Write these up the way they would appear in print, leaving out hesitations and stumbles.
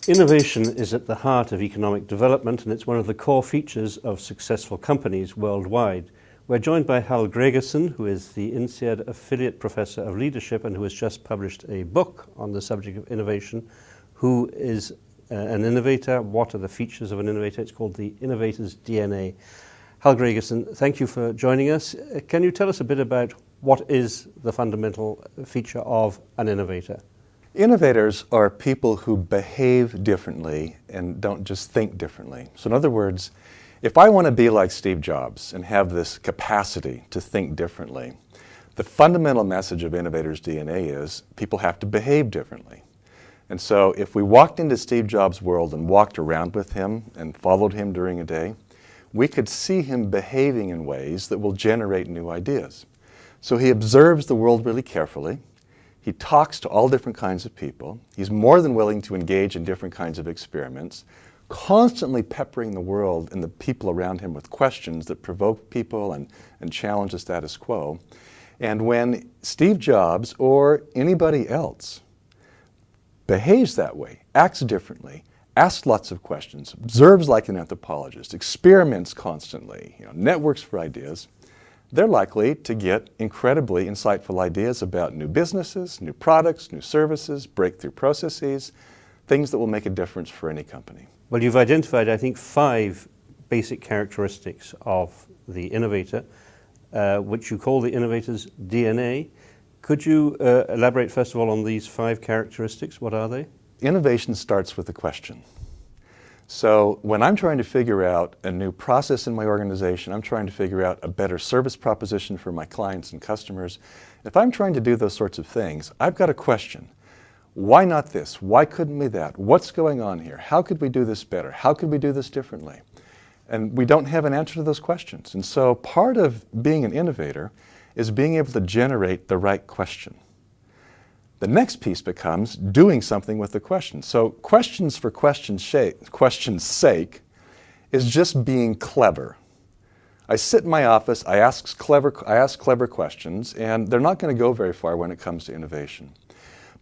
Innovation is at the heart of economic development, and it's one of the core features of successful companies worldwide. We're joined by Hal Gregersen, who is the INSEAD Affiliate Professor of Leadership and who has just published a book on the subject of innovation. Who is an innovator? What are the features of an innovator? It's called The Innovator's DNA. Hal Gregersen, thank you for joining us. Can you tell us a bit about what is the fundamental feature of an innovator? Innovators are people who behave differently and don't just think differently. So in other words, if I want to be like Steve Jobs and have this capacity to think differently, the fundamental message of Innovator's DNA is people have to behave differently. And so if we walked into Steve Jobs' world and walked around with him and followed him during a day, we could see him behaving in ways that will generate new ideas. So he observes the world really carefully. He talks to all different kinds of people. He's more than willing to engage in different kinds of experiments, constantly peppering the world and the people around him with questions that provoke people and challenge the status quo. And when Steve Jobs or anybody else behaves that way, acts differently, asks lots of questions, observes like an anthropologist, experiments constantly, networks for ideas, they're likely to get incredibly insightful ideas about new businesses, new products, new services, breakthrough processes, things that will make a difference for any company. Well, you've identified, I think, 5 basic characteristics of the innovator, which you call the innovator's DNA. Could you elaborate, first of all, on these 5 characteristics? What are they? Innovation starts with a question. So when I'm trying to figure out a new process in my organization, I'm trying to figure out a better service proposition for my clients and customers, if I'm trying to do those sorts of things, I've got a question. Why not this? Why couldn't we that? What's going on here? How could we do this better? How could we do this differently? And we don't have an answer to those questions. And so part of being an innovator is being able to generate the right question. The next piece becomes doing something with the question. So questions for question's sake is just being clever. I sit in my office, I ask clever questions, and they're not going to go very far when it comes to innovation.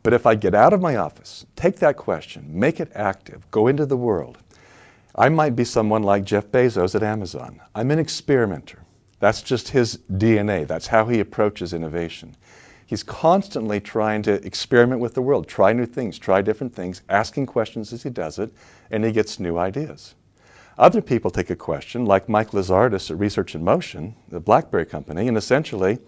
But if I get out of my office, take that question, make it active, go into the world, I might be someone like Jeff Bezos at Amazon. I'm an experimenter. That's just his DNA. That's how he approaches innovation. He's constantly trying to experiment with the world, try new things, try different things, asking questions as he does it, and he gets new ideas. Other people take a question, like Mike Lizardis at Research in Motion, the BlackBerry company, and essentially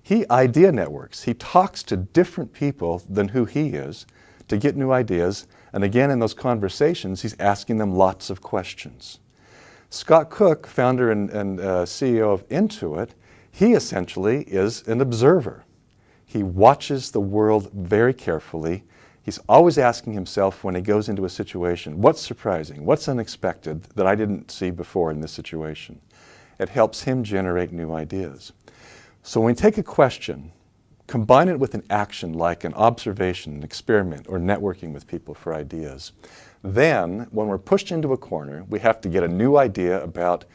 he idea networks. He talks to different people than who he is to get new ideas, and again in those conversations he's asking them lots of questions. Scott Cook, founder and CEO of Intuit, he essentially is an observer. He watches the world very carefully. He's always asking himself when he goes into a situation, what's surprising, what's unexpected that I didn't see before in this situation? It helps him generate new ideas. So when we take a question, combine it with an action like an observation, an experiment, or networking with people for ideas, then when we're pushed into a corner, we have to get a new idea about,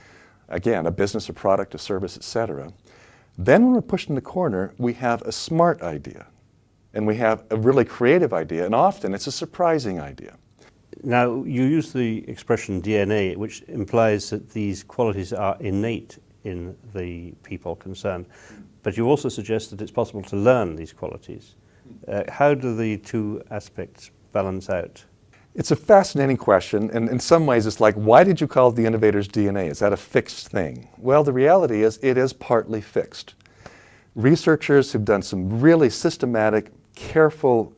again, a business, a product, a service, etc. Then when we're pushed in the corner, we have a smart idea, and we have a really creative idea, and often it's a surprising idea. Now, you use the expression DNA, which implies that these qualities are innate in the people concerned, but you also suggest that it's possible to learn these qualities. How do the 2 aspects balance out? It's a fascinating question, and in some ways it's like, why did you call it the innovator's DNA? Is that a fixed thing? Well, the reality is it is partly fixed. Researchers who've done some really systematic, careful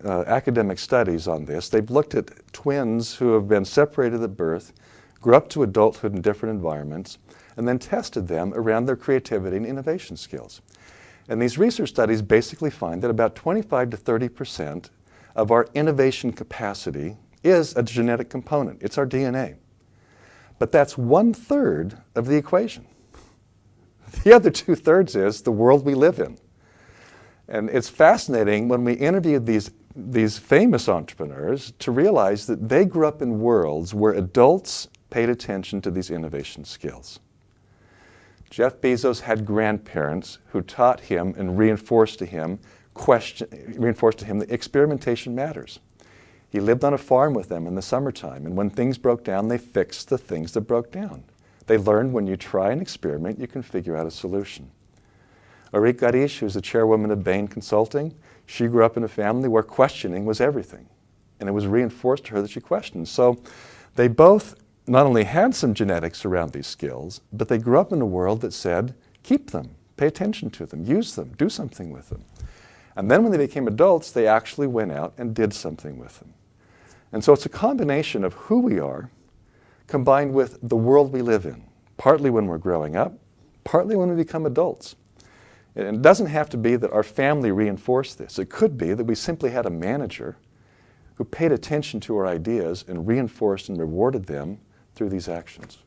academic studies on this, they've looked at twins who have been separated at birth, grew up to adulthood in different environments, and then tested them around their creativity and innovation skills. And these research studies basically find that about 25 to 30% of our innovation capacity is a genetic component. It's our DNA. But that's 1/3 of the equation. The other 2/3 is the world we live in. And it's fascinating when we interview these famous entrepreneurs to realize that they grew up in worlds where adults paid attention to these innovation skills. Jeff Bezos had grandparents who taught him and reinforced to him that experimentation matters. He lived on a farm with them in the summertime, and when things broke down, they fixed the things that broke down. They learned when you try and experiment, you can figure out a solution. Arik Gadish, who's the chairwoman of Bain Consulting, she grew up in a family where questioning was everything. And it was reinforced to her that she questioned. So they both not only had some genetics around these skills, but they grew up in a world that said, keep them, pay attention to them, use them, do something with them. And then when they became adults, they actually went out and did something with them. And so it's a combination of who we are combined with the world we live in, partly when we're growing up, partly when we become adults. And it doesn't have to be that our family reinforced this. It could be that we simply had a manager who paid attention to our ideas and reinforced and rewarded them through these actions.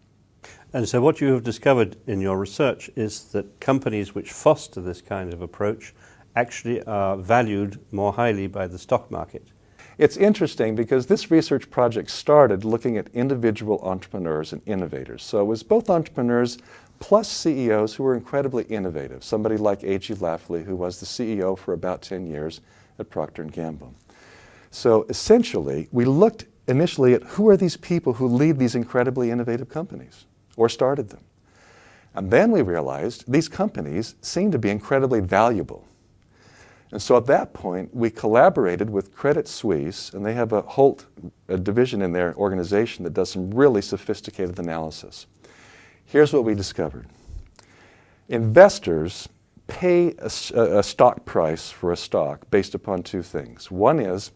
And so what you have discovered in your research is that companies which foster this kind of approach actually are valued more highly by the stock market. It's interesting because this research project started looking at individual entrepreneurs and innovators. So it was both entrepreneurs plus CEOs who were incredibly innovative. Somebody like A.G. Lafley, who was the CEO for about 10 years at Procter & Gamble. So essentially, we looked initially at who are these people who lead these incredibly innovative companies or started them. And then we realized these companies seem to be incredibly valuable. And so at that point, we collaborated with Credit Suisse, and they have a division in their organization that does some really sophisticated analysis. Here's what we discovered. Investors pay a stock price for a stock based upon two things. One is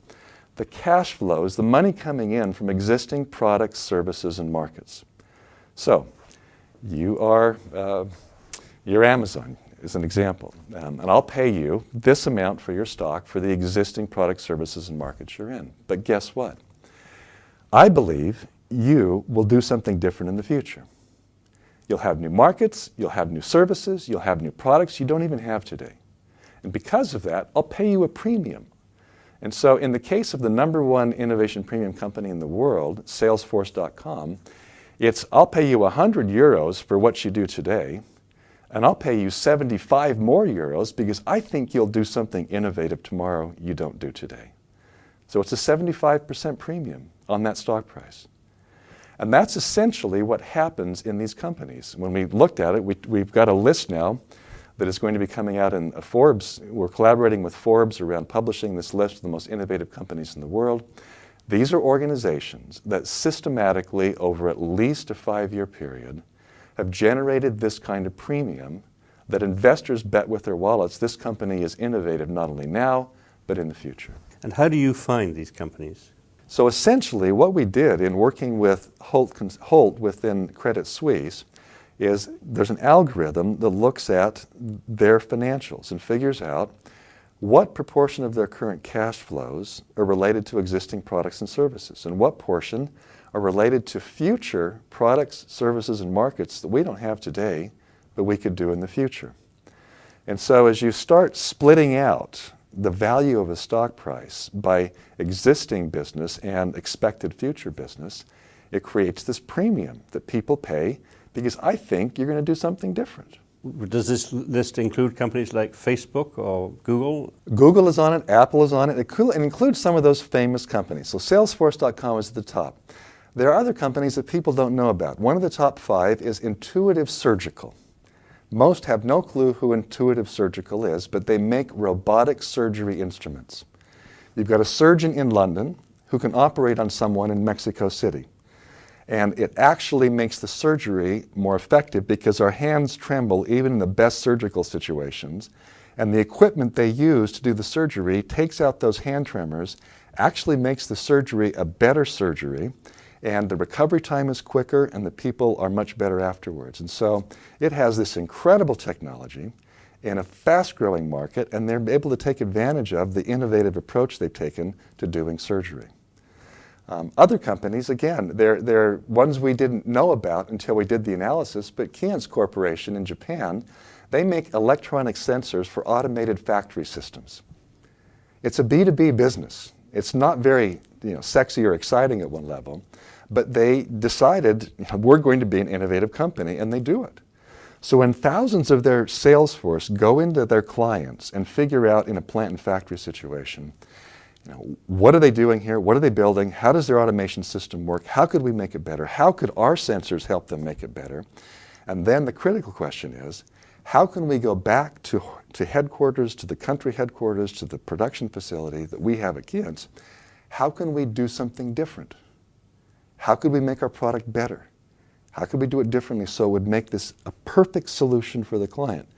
the cash flows, the money coming in from existing products, services, and markets. So you're Amazon, as an example, and I'll pay you this amount for your stock for the existing products, services, and markets you're in. But guess what? I believe you will do something different in the future. You'll have new markets, you'll have new services, you'll have new products you don't even have today. And because of that, I'll pay you a premium. And so in the case of the #1 innovation premium company in the world, Salesforce.com, it's I'll pay you 100 euros for what you do today, and I'll pay you 75 more euros because I think you'll do something innovative tomorrow you don't do today. So it's a 75% premium on that stock price. And that's essentially what happens in these companies. When we looked at it, we've got a list now that is going to be coming out in Forbes. We're collaborating with Forbes around publishing this list of the most innovative companies in the world. These are organizations that systematically, over at least a 5-year period, have generated this kind of premium that investors bet with their wallets this company is innovative not only now, but in the future. And how do you find these companies? So essentially what we did in working with Holt within Credit Suisse is there's an algorithm that looks at their financials and figures out what proportion of their current cash flows are related to existing products and services and what portion are related to future products, services, and markets that we don't have today, but we could do in the future. And so as you start splitting out the value of a stock price by existing business and expected future business, it creates this premium that people pay because I think you're going to do something different. Does this list include companies like Facebook or Google? Google is on it, Apple is on it. It includes some of those famous companies. So Salesforce.com is at the top. There are other companies that people don't know about. One of the top 5 is Intuitive Surgical. Most have no clue who Intuitive Surgical is, but they make robotic surgery instruments. You've got a surgeon in London who can operate on someone in Mexico City. And it actually makes the surgery more effective because our hands tremble even in the best surgical situations. And the equipment they use to do the surgery takes out those hand tremors, actually makes the surgery a better surgery, and the recovery time is quicker and the people are much better afterwards. And so it has this incredible technology in a fast-growing market, and they're able to take advantage of the innovative approach they've taken to doing surgery. Other companies, again, they're ones we didn't know about until we did the analysis, but Keyence Corporation in Japan, they make electronic sensors for automated factory systems. It's a B2B business. It's not very sexy or exciting at one level, but they decided we're going to be an innovative company, and they do it. So when thousands of their sales force go into their clients and figure out in a plant and factory situation, What are they doing here? What are they building? How does their automation system work? How could we make it better? How could our sensors help them make it better? And then the critical question is, how can we go back to headquarters, to the country headquarters, to the production facility that we have at Keyence? How can we do something different? How could we make our product better? How could we do it differently so it would make this a perfect solution for the client?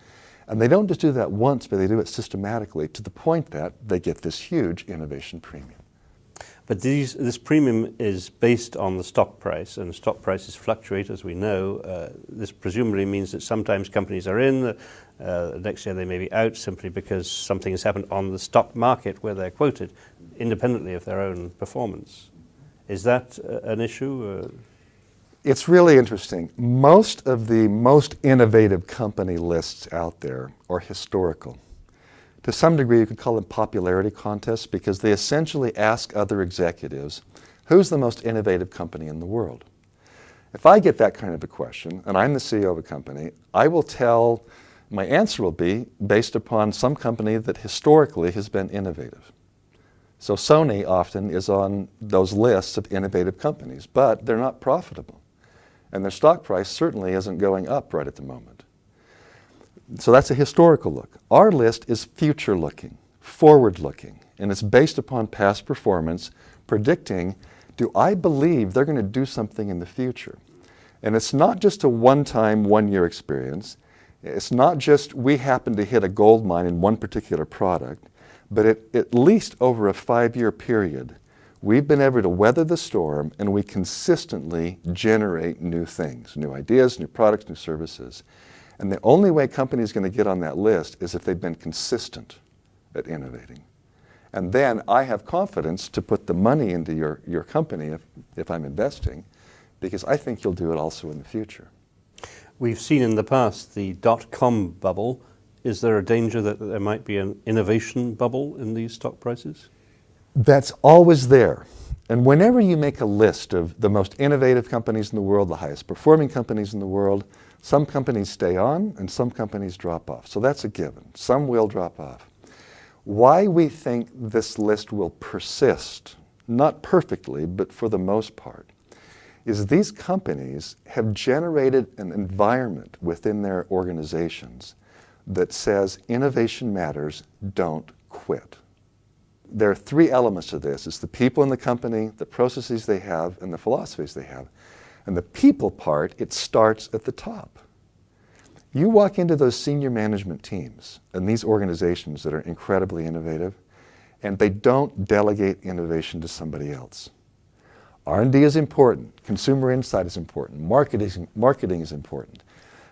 And they don't just do that once, but they do it systematically to the point that they get this huge innovation premium. But this premium is based on the stock price, and stock prices fluctuate, as we know. This presumably means that sometimes companies are in, next year they may be out simply because something has happened on the stock market where they're quoted, independently of their own performance. Is that an issue? It's really interesting. Most of the most innovative company lists out there are historical. To some degree, you could call them popularity contests because they essentially ask other executives, who's the most innovative company in the world? If I get that kind of a question, and I'm the CEO of a company, I will tell, my answer will be based upon some company that historically has been innovative. So Sony often is on those lists of innovative companies, but they're not profitable. And their stock price certainly isn't going up right at the moment. So that's a historical look. Our list is future-looking, forward-looking, and it's based upon past performance, predicting, do I believe they're going to do something in the future? And it's not just a one-time, one-year experience. It's not just we happen to hit a gold mine in one particular product, but at least over a 5-year period, we've been able to weather the storm and we consistently generate new things, new ideas, new products, new services. And the only way companies are going to get on that list is if they've been consistent at innovating. And then I have confidence to put the money into your company if I'm investing, because I think you'll do it also in the future. We've seen in the past the dot-com bubble. Is there a danger that there might be an innovation bubble in these stock prices? That's always there. And whenever you make a list of the most innovative companies in the world, the highest performing companies in the world, some companies stay on and some companies drop off. So that's a given. Some will drop off. Why we think this list will persist, not perfectly, but for the most part, is these companies have generated an environment within their organizations that says innovation matters, don't quit. There are 3 elements to this. It's the people in the company, the processes they have, and the philosophies they have. And the people part, it starts at the top. You walk into those senior management teams and these organizations that are incredibly innovative, and they don't delegate innovation to somebody else. R&D is important, consumer insight is important, marketing is important.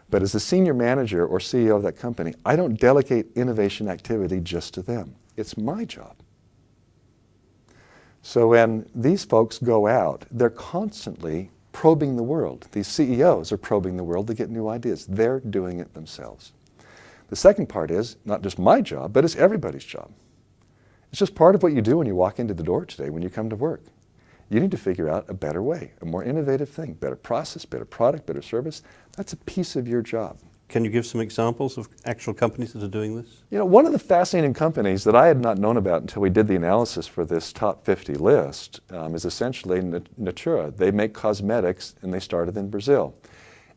But as a senior manager or CEO of that company, I don't delegate innovation activity just to them. It's my job. So when these folks go out, they're constantly probing the world. These CEOs are probing the world to get new ideas. They're doing it themselves. The second part is not just my job, but it's everybody's job. It's just part of what you do when you walk into the door today, when you come to work. You need to figure out a better way, a more innovative thing, better process, better product, better service. That's a piece of your job. Can you give some examples of actual companies that are doing this? You know, one of the fascinating companies that I had not known about until we did the analysis for this top 50 list is essentially Natura. They make cosmetics and they started in Brazil.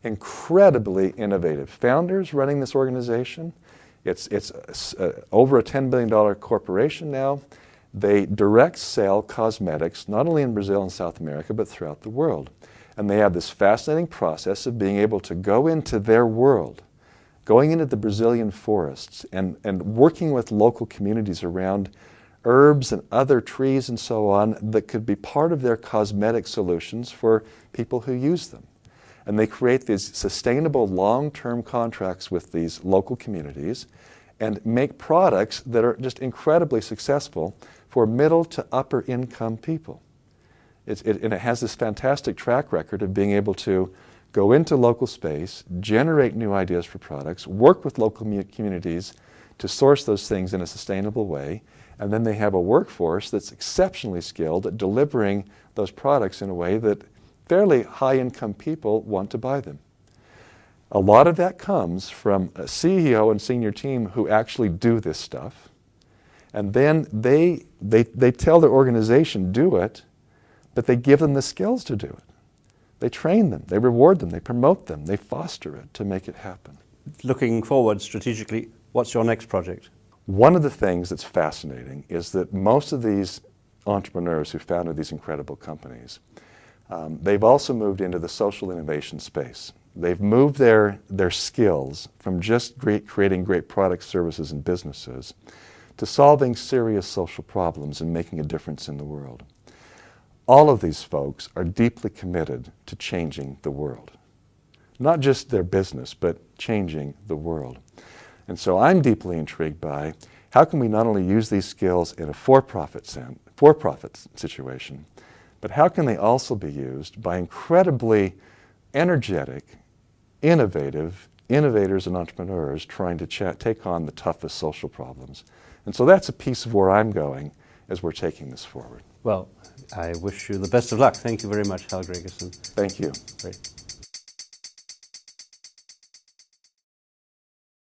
Incredibly innovative. Founders running this organization. It's over a $10 billion corporation now. They direct sell cosmetics not only in Brazil and South America but throughout the world. And they have this fascinating process of being able to go into their world, going into the Brazilian forests and working with local communities around herbs and other trees and so on that could be part of their cosmetic solutions for people who use them. And they create these sustainable long-term contracts with these local communities and make products that are just incredibly successful for middle to upper income people. And it has this fantastic track record of being able to go into local space, generate new ideas for products, work with local communities to source those things in a sustainable way, and then they have a workforce that's exceptionally skilled at delivering those products in a way that fairly high-income people want to buy them. A lot of that comes from a CEO and senior team who actually do this stuff. And then they tell their organization, do it, but they give them the skills to do it. They train them, they reward them, they promote them, they foster it to make it happen. Looking forward strategically, what's your next project? One of the things that's fascinating is that most of these entrepreneurs who founded these incredible companies, they've also moved into the social innovation space. They've moved their skills from just creating great products, services, and businesses to solving serious social problems and making a difference in the world. All of these folks are deeply committed to changing the world. Not just their business, but changing the world. And so I'm deeply intrigued by how can we not only use these skills in a for-profit situation, but how can they also be used by incredibly energetic, innovators and entrepreneurs trying to take on the toughest social problems. And so that's a piece of where I'm going as we're taking this forward. Well, I wish you the best of luck. Thank you very much, Hal Gregerson. Thank you. Great.